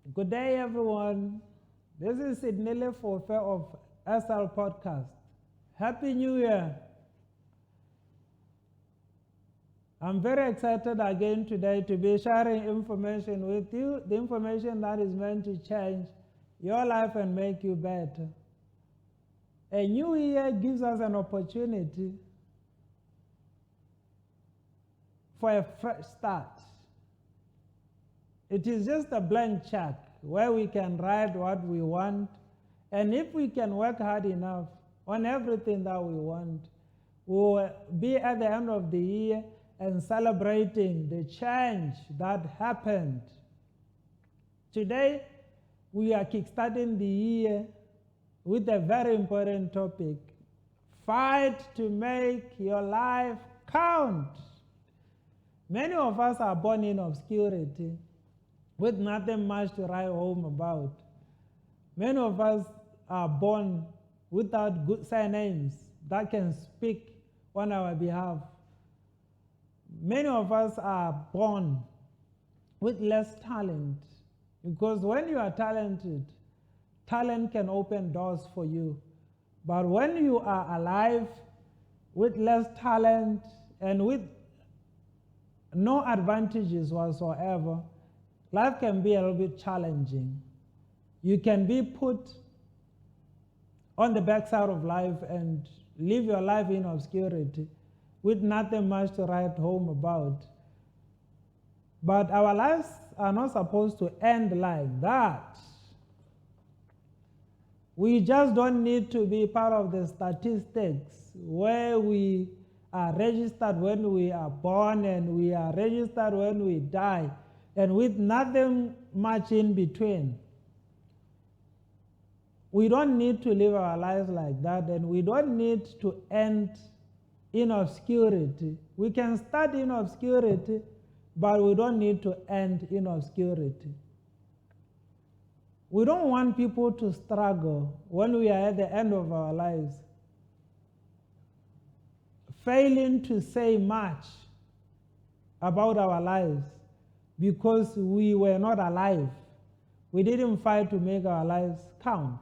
Good day, everyone. This is Sidney Lefofe of SL Podcast. Happy New Year. I'm very excited again today to be sharing information with you, the information that is meant to change your life and make you better. A new year gives us an opportunity for a fresh start. It is just a blank check where we can write what we want, and if we can work hard enough on everything that we want, we'll be at the end of the year and celebrating the change that happened. Today, we are kickstarting the year with a very important topic: fight to make your life count. Many of us are born in obscurity, with nothing much to write home about. Many of us are born without good surnames that can speak on our behalf. Many of us are born with less talent, because when you are talented, talent can open doors for you. But when you are alive with less talent and with no advantages whatsoever, life can be a little bit challenging. You can be put on the backside of life and live your life in obscurity with nothing much to write home about. But our lives are not supposed to end like that. We just don't need to be part of the statistics where we are registered when we are born and we are registered when we die, and with nothing much in between. We don't need to live our lives like that, and we don't need to end in obscurity. We can start in obscurity, but we don't need to end in obscurity. We don't want people to struggle when we are at the end of our lives, failing to say much about our lives because we were not alive. We didn't fight to make our lives count.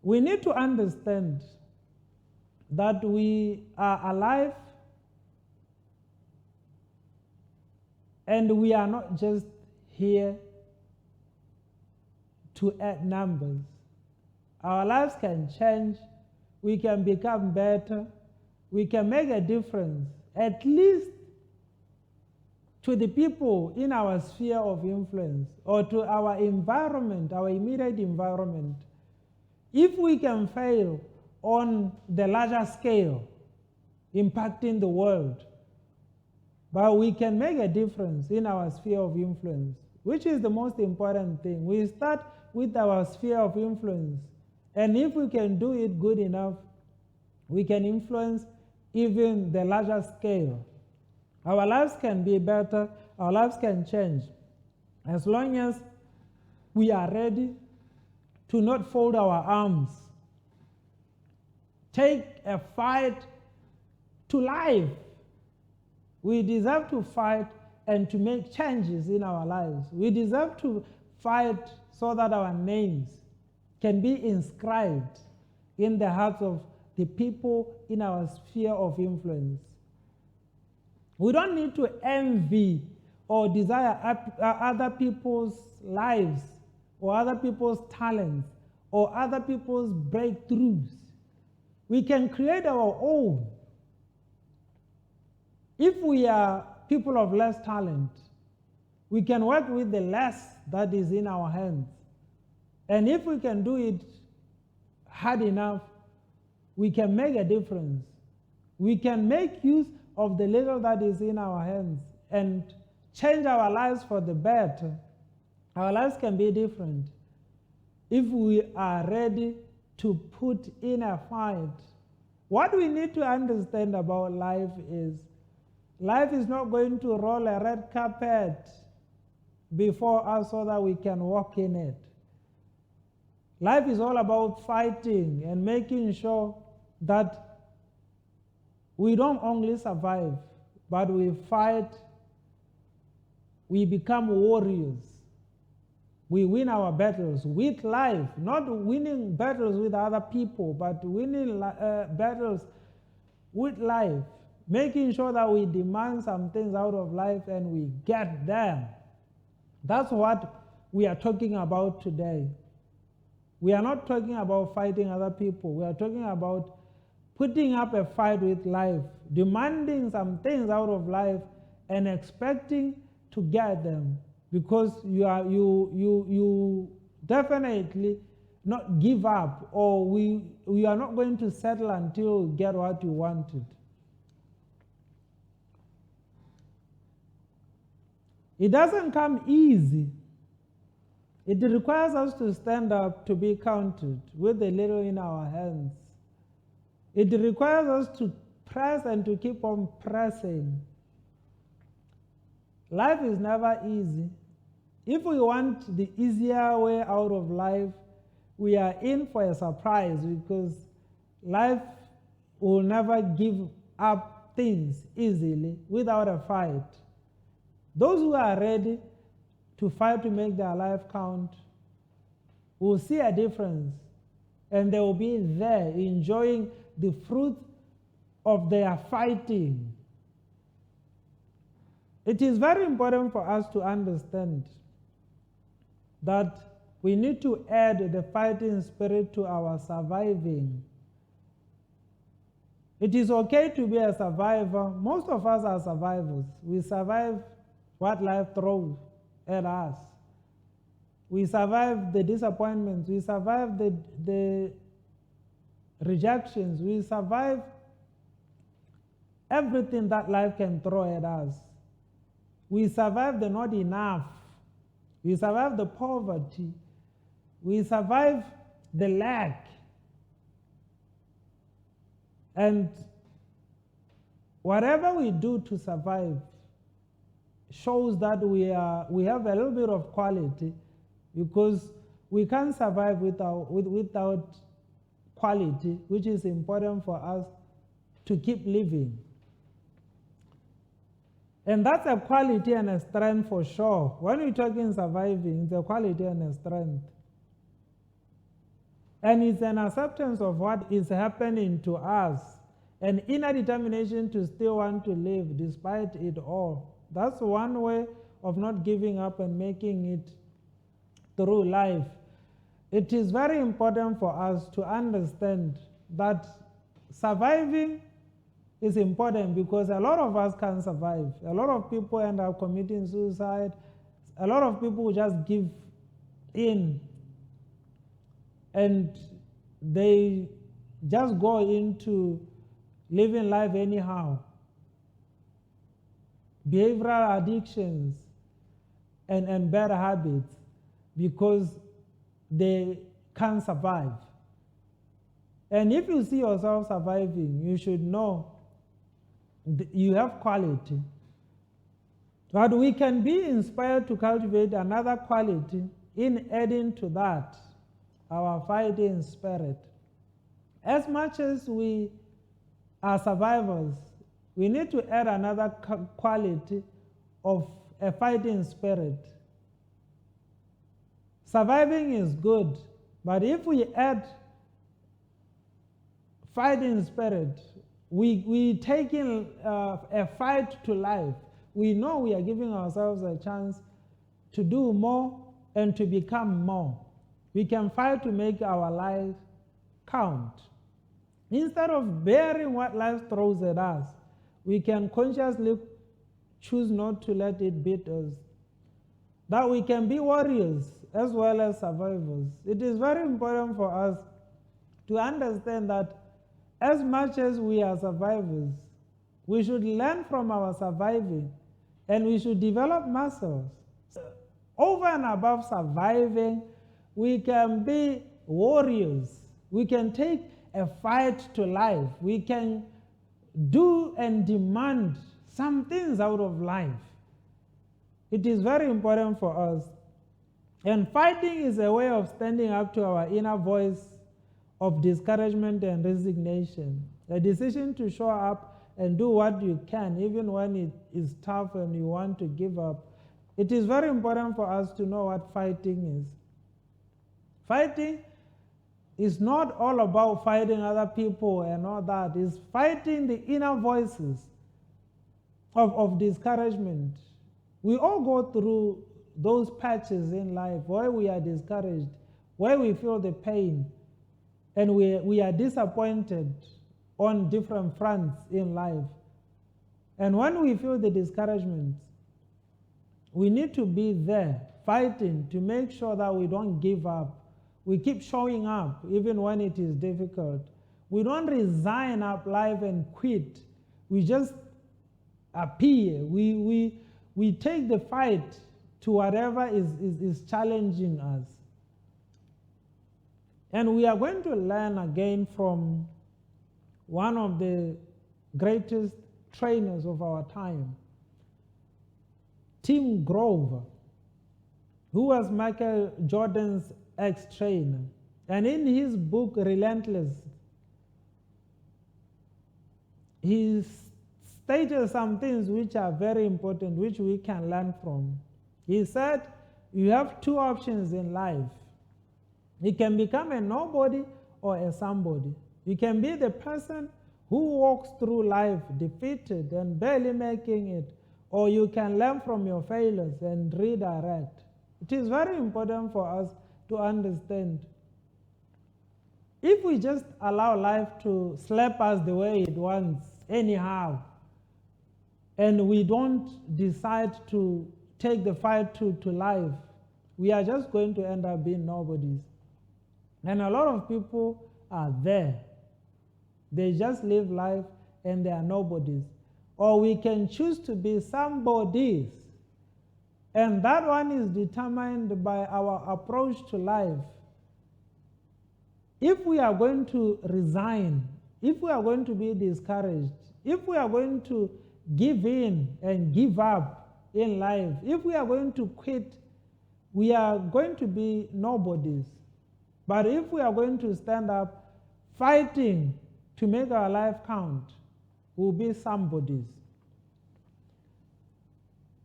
We need to understand that we are alive and we are not just here to add numbers. Our lives can change, we can become better, we can make a difference, at least to the people in our sphere of influence or to our environment, our immediate environment. If we can fail on the larger scale, impacting the world, but we can make a difference in our sphere of influence, which is the most important thing. We start with our sphere of influence, and if we can do it good enough, we can influence even the larger scale. Our lives can be better, our lives can change, as long as we are ready to not fold our arms. Take a fight to life. We deserve to fight and to make changes in our lives. We deserve to fight so that our names can be inscribed in the hearts of the people in our sphere of influence. We don't need to envy or desire other people's lives or other people's talents or other people's breakthroughs. We can create our own. If we are people of less talent, we can work with the less that is in our hands. And if we can do it hard enough, we can make a difference. We can make use of the little that is in our hands and change our lives for the better. Our lives can be different if we are ready to put in a fight. What we need to understand about life is not going to roll a red carpet before us so that we can walk in it. Life is all about fighting and making sure that we don't only survive, but we fight we become warriors. We win our battles with life, not winning battles with other people, but winning battles with life, making sure that we demand some things out of life and we get them. That's what we are talking about today. We are not talking about fighting other people. We are talking about putting up a fight with life, demanding some things out of life and expecting to get them, because you definitely not give up, or we are not going to settle until you get what you wanted. It doesn't come easy. It requires us to stand up to be counted with a little in our hands. It requires us to press and to keep on pressing. Life is never easy. If we want the easier way out of life, we are in for a surprise, because life will never give up things easily without a fight. Those who are ready to fight to make their life count will see a difference, and they will be there enjoying the fruit of their fighting. It is very important for us to understand that we need to add the fighting spirit to our surviving. It is okay to be a survivor. Most of us are survivors. We survive what life throws at us. We survive the disappointments. We survive the rejections. We survive everything that life can throw at us. We survive the not enough. We survive the poverty. We survive the lack. And whatever we do to survive shows that we have a little bit of quality, because we can't survive without quality, which is important for us to keep living. And that's a quality and a strength for sure. When we're talking surviving, it's a quality and a strength. And it's an acceptance of what is happening to us, an inner determination to still want to live despite it all. That's one way of not giving up and making it through life. It is very important for us to understand that surviving is important, because a lot of us can't survive. A lot of people end up committing suicide. A lot of people just give in and they just go into living life anyhow. Behavioral addictions and bad habits, because they can't survive. And if you see yourself surviving, you should know you have quality. But we can be inspired to cultivate another quality in adding to that, our fighting spirit. As much as we are survivors, we need to add another quality of a fighting spirit. Surviving is good, but if we add fighting spirit, we taking a fight to life. We know we are giving ourselves a chance to do more and to become more. We can fight to make our life count. Instead of bearing what life throws at us, we can consciously choose not to let it beat us. That we can be warriors as well as survivors. It is very important for us to understand that as much as we are survivors, we should learn from our surviving, and we should develop muscles. Over and above surviving, we can be warriors. We can take a fight to life. We can do and demand some things out of life. It is very important for us. And fighting is a way of standing up to our inner voice of discouragement and resignation. A decision to show up and do what you can, even when it is tough and you want to give up. It is very important for us to know what fighting is. Fighting is not all about fighting other people and all that. It's fighting the inner voices of discouragement. We all go through those patches in life where we are discouraged, where we feel the pain, and we are disappointed on different fronts in life. And when we feel the discouragement, we need to be there fighting to make sure that we don't give up. We keep showing up even when it is difficult. We don't resign our life and quit. We just appear. We take the fight to whatever is challenging us. And we are going to learn again from one of the greatest trainers of our time, Tim Grover, who was Michael Jordan's ex-trainer. And in his book, Relentless, he stated some things which are very important, which we can learn from. He said, you have two options in life. You can become a nobody or a somebody. You can be the person who walks through life defeated and barely making it, or you can learn from your failures and redirect. It is very important for us to understand. If we just allow life to slap us the way it wants, anyhow, and we don't decide to take the fight to life, we are just going to end up being nobodies. And a lot of people are there. They just live life and they are nobodies. Or we can choose to be somebodies. And that one is determined by our approach to life. If we are going to resign, if we are going to be discouraged, if we are going to give in and give up in life, if we are going to quit, we are going to be nobodies. But if we are going to stand up fighting to make our life count, we'll be somebodies.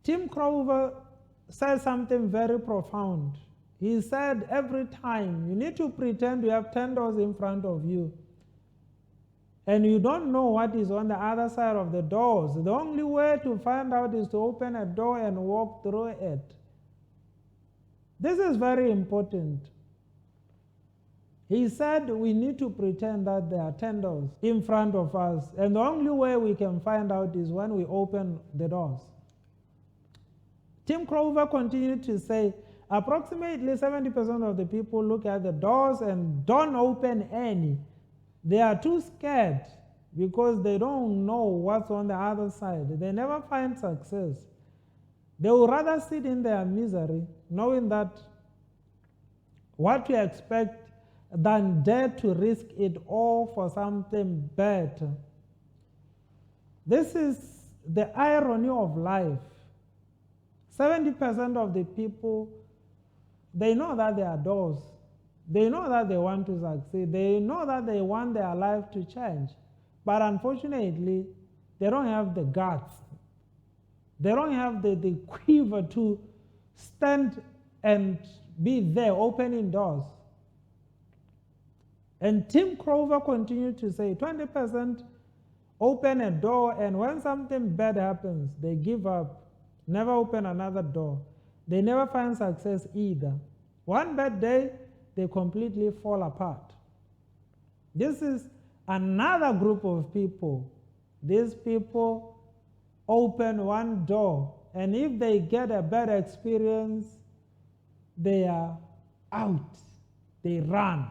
Tim Grover said something very profound. He said every time you need to pretend you have 10 doors in front of you and you don't know what is on the other side of the doors. The only way to find out is to open a door and walk through it. This is very important. He said we need to pretend that there are 10 doors in front of us, and the only way we can find out is when we open the doors. Tim Grover continued to say, approximately 70% of the people look at the doors and don't open any. They are too scared because they don't know what's on the other side. They never find success. They would rather sit in their misery, knowing that what to expect, than dare to risk it all for something better. This is the irony of life. 70% of the people, they know that there are doors. They know that they want to succeed. They know that they want their life to change. But unfortunately, they don't have the guts. They don't have the quiver to stand and be there opening doors. And Tim Grover continued to say 20% open a door, and when something bad happens, they give up, never open another door. They never find success either. One bad day, they completely fall apart. This is another group of people. These people open one door, and if they get a bad experience, they are out. They run.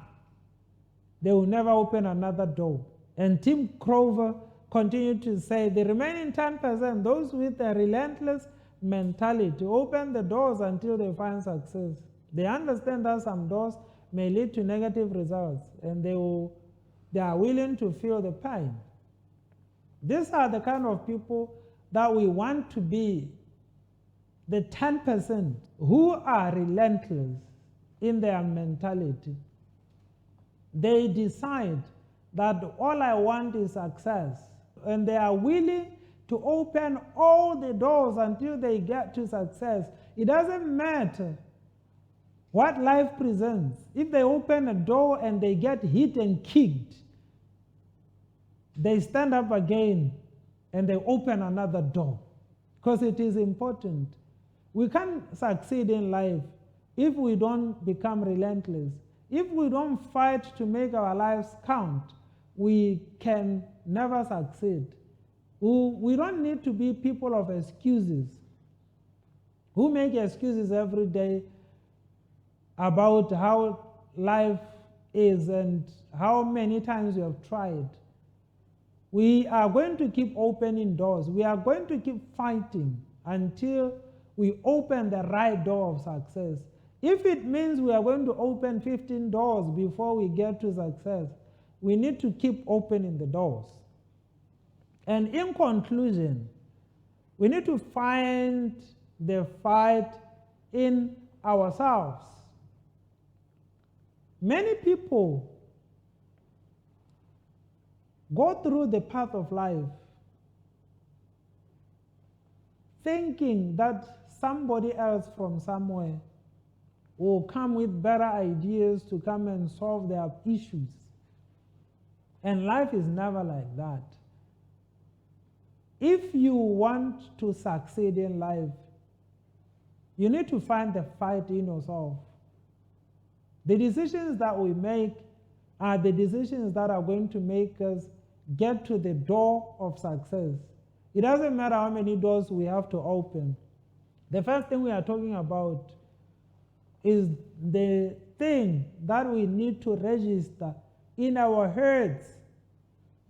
They will never open another door. And Tim Grover continued to say the remaining 10%, those with a relentless mentality, open the doors until they find success. They understand that some doors may lead to negative results, and they are willing to feel the pain. These are the kind of people that we want to be, the 10% who are relentless in their mentality. They decide that all I want is success, and they are willing to open all the doors until they get to success. It doesn't matter what life presents. If they open a door and they get hit and kicked, they stand up again and they open another door, because it is important. We can't succeed in life if we don't become relentless. If we don't fight to make our lives count, we can never succeed. We don't need to be people of excuses who make excuses every day about how life is and how many times you have tried. We are going to keep opening doors. We are going to keep fighting until we open the right door of success. If it means we are going to open 15 doors before we get to success, we need to keep opening the doors. And in conclusion, we need to find the fight in ourselves. Many people go through the path of life thinking that somebody else from somewhere will come with better ideas to come and solve their issues. And life is never like that. If you want to succeed in life, you need to find the fight in yourself. The decisions that we make are the decisions that are going to make us get to the door of success. It doesn't matter how many doors we have to open. The first thing we are talking about is the thing that we need to register in our heads.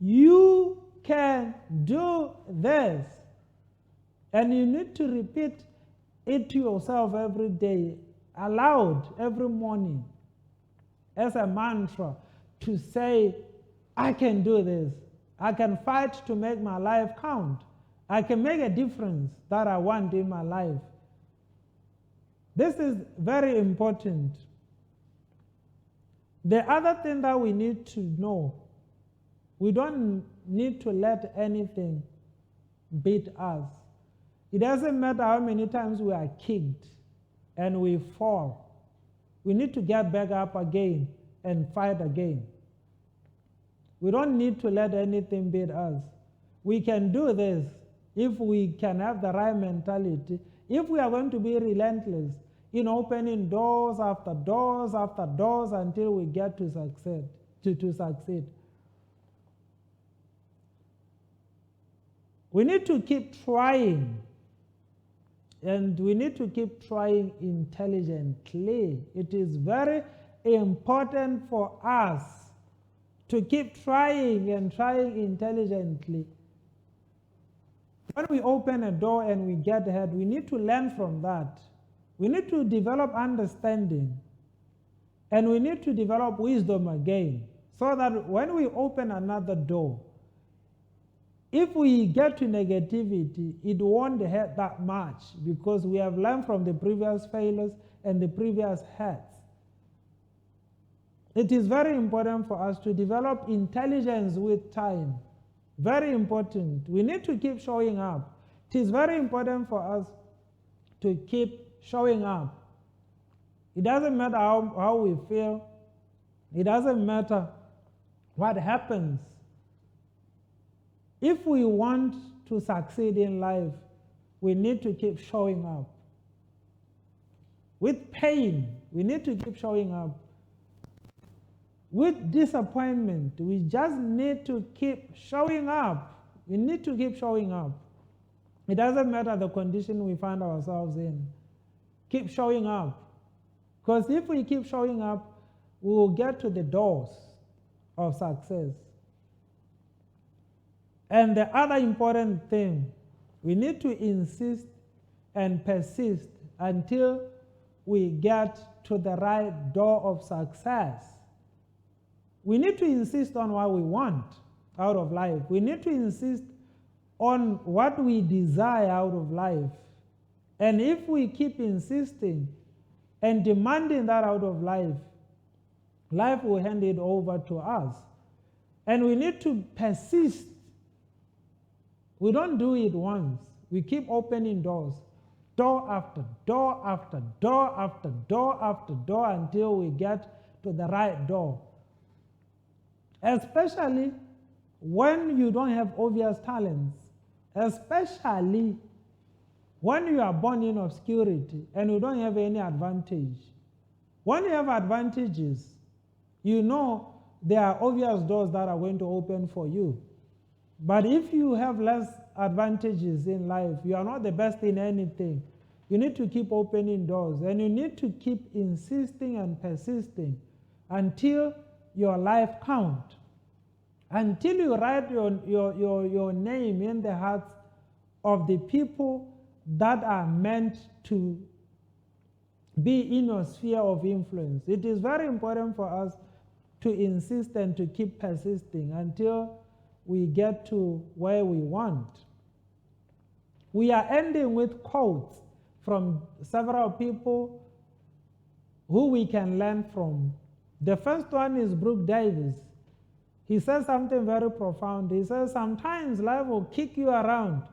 You can do this. And you need to repeat it to yourself every day, aloud, every morning, as a mantra, to say, I can do this. I can fight to make my life count. I can make a difference that I want in my life. This is very important. The other thing that we need to know, we don't need to let anything beat us. It doesn't matter how many times we are kicked and we fall. We need to get back up again and fight again. We don't need to let anything beat us. We can do this if we can have the right mentality. If we are going to be relentless in opening doors after doors after doors until we get to succeed. We need to keep trying. And we need to keep trying intelligently. It is very important for us to keep trying and trying intelligently. When we open a door and we get ahead, we need to learn from that. We need to develop understanding. And we need to develop wisdom again, so that when we open another door, if we get to negativity, it won't hurt that much, because we have learned from the previous failures and the previous hurts. It is very important for us to develop intelligence with time. Very important. We need to keep showing up. It is very important for us to keep showing up. It doesn't matter how we feel. It doesn't matter what happens. If we want to succeed in life, we need to keep showing up. With pain, we need to keep showing up. With disappointment, we just need to keep showing up. We need to keep showing up. It doesn't matter the condition we find ourselves in. Keep showing up. Because if we keep showing up, we will get to the doors of success. And the other important thing, we need to insist and persist until we get to the right door of success. We need to insist on what we want out of life. We need to insist on what we desire out of life. And if we keep insisting and demanding that out of life, life will hand it over to us. And we need to persist We don't do it once. We keep opening doors, door after door after door after door after door until we get to the right door. Especially when you don't have obvious talents, especially when you are born in obscurity and you don't have any advantage. When you have advantages, you know there are obvious doors that are going to open for you. But if you have less advantages in life, you are not the best in anything. You need to keep opening doors, and you need to keep insisting and persisting until your life counts. Until you write your name in the hearts of the people that are meant to be in your sphere of influence. It is very important for us to insist and to keep persisting until we get to where we want. We are ending with quotes from several people who we can learn from. The first one is Brooke Davis. He says something very profound. He says, sometimes life will kick you around,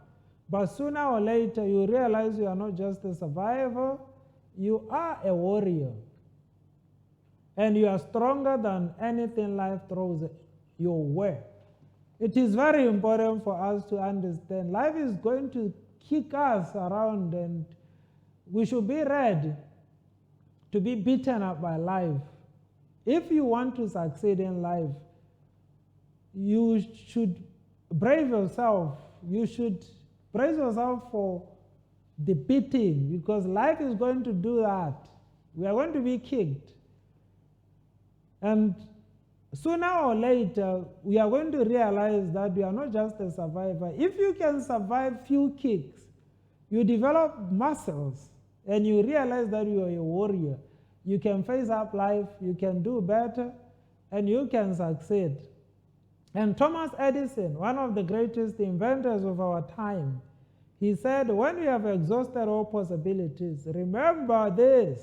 but sooner or later you realize you are not just a survivor, you are a warrior. And you are stronger than anything life throws your way. It is very important for us to understand life is going to kick us around, and we should be ready to be beaten up by life. If you want to succeed in life, you should brave yourself. You should brace yourself for the beating, because life is going to do that. We are going to be kicked. And sooner or later, we are going to realize that we are not just a survivor. If you can survive few kicks, you develop muscles, and you realize that you are a warrior. You can face up life, you can do better, and you can succeed. And Thomas Edison, one of the greatest inventors of our time, he said, when you have exhausted all possibilities, remember this,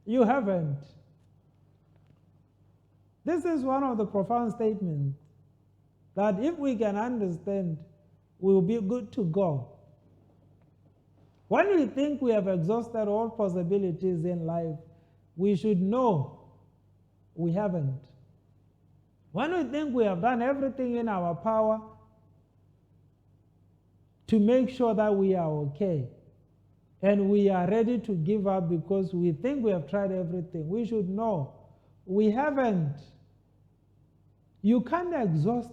you haven't. This is one of the profound statements that if we can understand, we will be good to go. When we think we have exhausted all possibilities in life, we should know we haven't. When we think we have done everything in our power to make sure that we are okay, and we are ready to give up because we think we have tried everything, we should know we haven't. You can't exhaust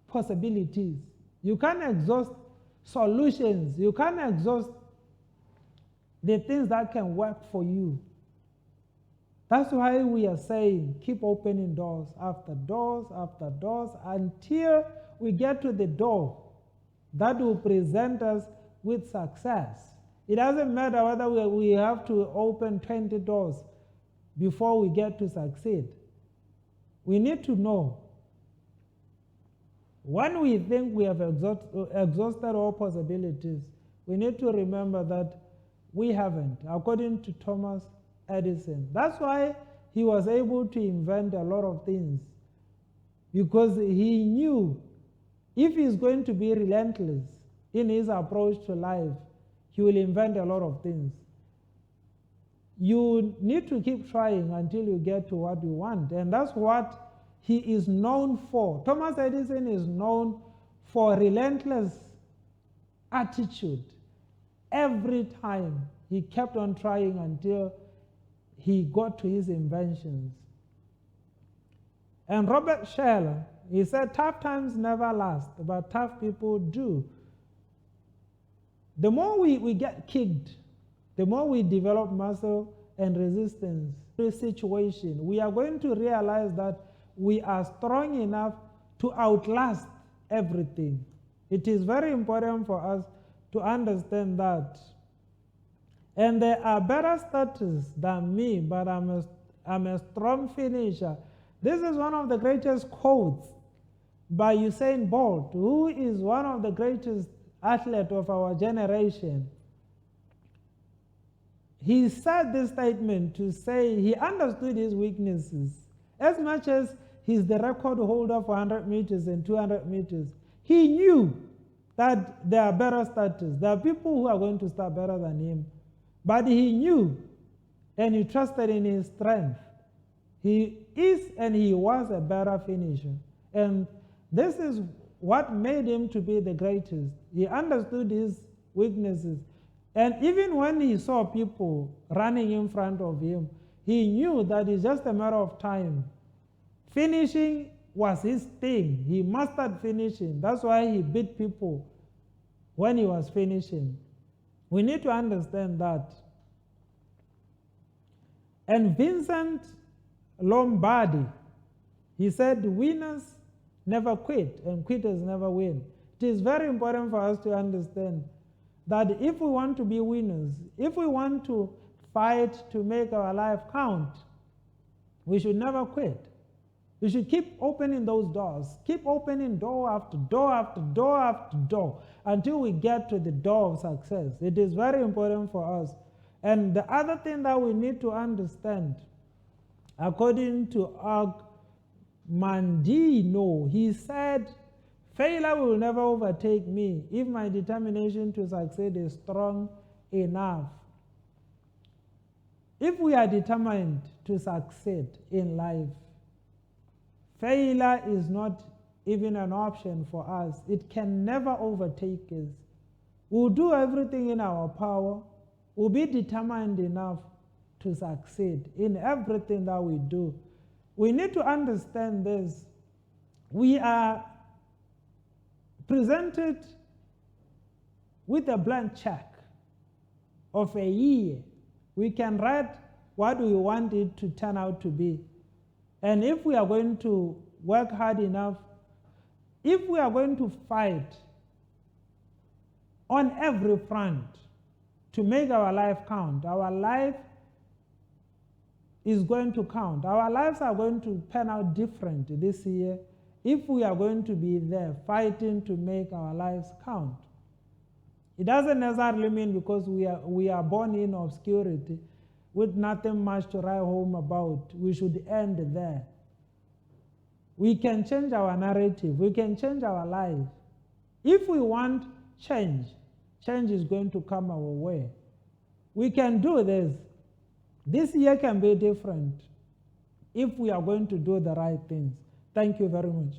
possibilities. You can't exhaust solutions. You can't exhaust the things that can work for you. That's why we are saying keep opening doors after doors after doors until we get to the door that will present us with success. It doesn't matter whether we have to open 20 doors before we get to succeed. We need to know when we think we have exhausted all possibilities, we need to remember that we haven't, according to Thomas Edison. That's why he was able to invent a lot of things, because he knew if he's going to be relentless in his approach to life, he will invent a lot of things. You need to keep trying until you get to what you want, and that's what he is known for. Thomas Edison is known for relentless attitude. Every time he kept on trying until he got to his inventions. And Robert Shell, he said, tough times never last, but tough people do. The more we get kicked, the more we develop muscle and resistance to a situation, we are going to realize that we are strong enough to outlast everything. It is very important for us to understand that. And there are better starters than me, but I'm a strong finisher. This is one of the greatest quotes by Usain Bolt, who is one of the greatest athletes of our generation. He said this statement to say he understood his weaknesses. As much as he's the record holder for 100 meters and 200 meters, he knew that there are better starters. There are people who are going to start better than him. But he knew and he trusted in his strength. He is and he was a better finisher. And this is what made him to be the greatest. He understood his weaknesses. And even when he saw people running in front of him, he knew that it's just a matter of time. Finishing was his thing. He mastered finishing. That's why he beat people when he was finishing. We need to understand that. And Vincent Lombardi, he said, winners never quit and quitters never win. It is very important for us to understand that if we want to be winners, if we want to fight to make our life count, we should never quit. We should keep opening those doors, keep opening door after door after door after door until we get to the door of success. It is very important for us. And the other thing that we need to understand, according to Mandino, he said, failure will never overtake me if my determination to succeed is strong enough. If we are determined to succeed in life, failure is not even an option for us. It can never overtake us. We'll do everything in our power. We'll be determined enough to succeed in everything that we do. We need to understand this. We are presented with a blank check of a year. We can write what we want it to turn out to be. And if we are going to work hard enough, if we are going to fight on every front to make our life count, our life is going to count. Our lives are going to pan out different this year if we are going to be there fighting to make our lives count. It doesn't necessarily mean because we are born in obscurity with nothing much to write home about, we should end there. We can change our narrative. We can change our life. If we want change, change is going to come our way. We can do this. This year can be different if we are going to do the right things. Thank you very much.